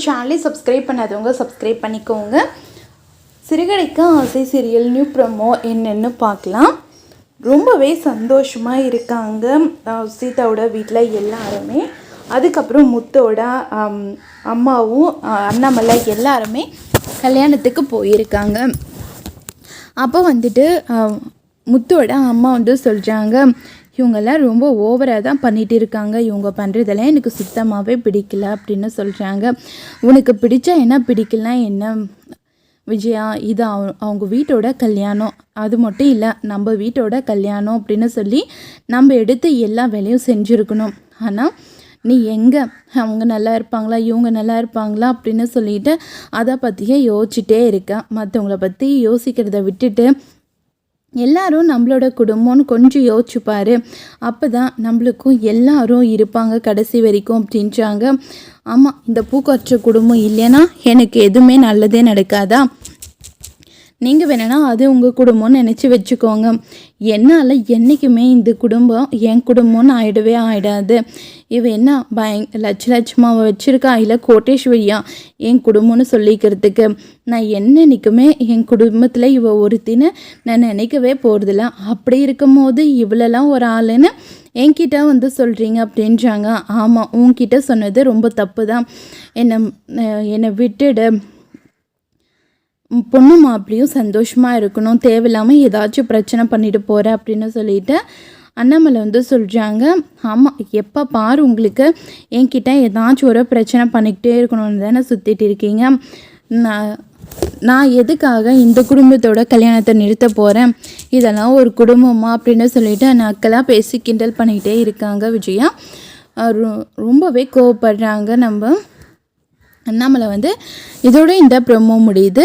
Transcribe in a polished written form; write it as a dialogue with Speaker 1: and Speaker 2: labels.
Speaker 1: சேனலை சப்ஸ்கிரைப் பண்ணாதவங்க சப்ஸ்கிரைப் பண்ணிக்கோங்க. சிறுகதைக்கு ஆசை சீரியல் நியூ ப்ரோமோ என்னென்னு பார்க்கலாம். ரொம்பவே சந்தோஷமாக இருக்காங்க சீதாவோட வீட்டில் எல்லாருமே. அதுக்கப்புறம் முத்தோட அம்மாவும் அண்ணாமலை எல்லாருமே கல்யாணத்துக்கு போயிருக்காங்க. அப்போ வந்துட்டு முத்தோட அம்மா சொல்கிறாங்க, இவங்கெல்லாம் ரொம்ப ஓவராக தான் பண்ணிகிட்டு இருக்காங்க, இவங்க பண்ணுறதெல்லாம் எனக்கு சுத்தமாகவே பிடிக்கல அப்படின்னு சொல்கிறாங்க. உனக்கு பிடிச்சா என்ன, பிடிக்கலனா என்ன விஜயா, இது அவங்க வீட்டோட கல்யாணம், அது மட்டும் இல்லை நம்ம வீட்டோட கல்யாணம் அப்படின்னு சொல்லி நம்ம எடுத்து எல்லா வேலையும் செஞ்சுருக்கணும். ஆனால் நீ எங்கே அவங்க நல்லா இருப்பாங்களா, இவங்க நல்லா இருப்பாங்களா அப்படின்னு சொல்லிட்டு அதை பற்றியே யோசிச்சுட்டே இருக்கேன். மற்றவங்கள பற்றி யோசிக்கிறத விட்டுட்டு எல்லாரும் நம்மளோட குடும்பம்னு கொஞ்சம் யோசிச்சுப்பார், அப்போ தான் நம்மளுக்கும் எல்லாரும் இருப்பாங்க கடைசி வரைக்கும் அப்படின்றாங்க. ஆமாம், இந்த பூக்கொற்ற குடும்பம் இல்லைன்னா எனக்கு எதுவுமே நல்லதே நடக்காதா? நீங்கள் வேணுன்னா அது உங்கள் குடும்பம்னு நினச்சி வச்சுக்கோங்க. என்னால் என்றைக்குமே இந்த குடும்பம் என் குடும்பம்னு ஆகிடாது. இவ என்ன லட்சமாக வச்சுருக்கா, இல்லை கோட்டேஸ்வரியா என் குடும்பம்னு சொல்லிக்கிறதுக்கு? நான் என்னைக்குமே என் குடும்பத்தில் இவ ஒருத்தின்னு நான் நினைக்கவே போகிறதில்ல. அப்படி இருக்கும் போது இவ்வளோலாம் ஒரு ஆளுன்னு என்கிட்ட சொல்கிறீங்க அப்படின்றாங்க. ஆமாம், உன்கிட்ட சொன்னது ரொம்ப தப்பு தான். என்னை விட்டுடு, பொண்ணு மாப்பிளையும் சந்தோஷமாக இருக்கணும், தேவையில்லாமல் ஏதாச்சும் பிரச்சனை பண்ணிட்டு போகிற அப்படின்னு சொல்லிட்டு அண்ணாமலை சொல்கிறாங்க. ஆமாம், எப்போ பாரு உங்களுக்கு என்கிட்ட ஏதாச்சும் ஒரு பிரச்சனை பண்ணிக்கிட்டே இருக்கணும்னு தானே சுற்றிட்டு இருக்கீங்க. நான் எதுக்காக இந்த குடும்பத்தோட கல்யாணத்தை நிறுத்த போகிறேன்? இதெல்லாம் ஒரு குடும்பமா அப்படின்னு சொல்லிட்டு நக்கலாக பேசி கிண்டல் பண்ணிக்கிட்டே இருக்காங்க விஜயா. ரொம்பவே கோவப்படுறாங்க நம்ம அண்ணாமலை. இதோட இந்த ப்ரோமோ முடியுது.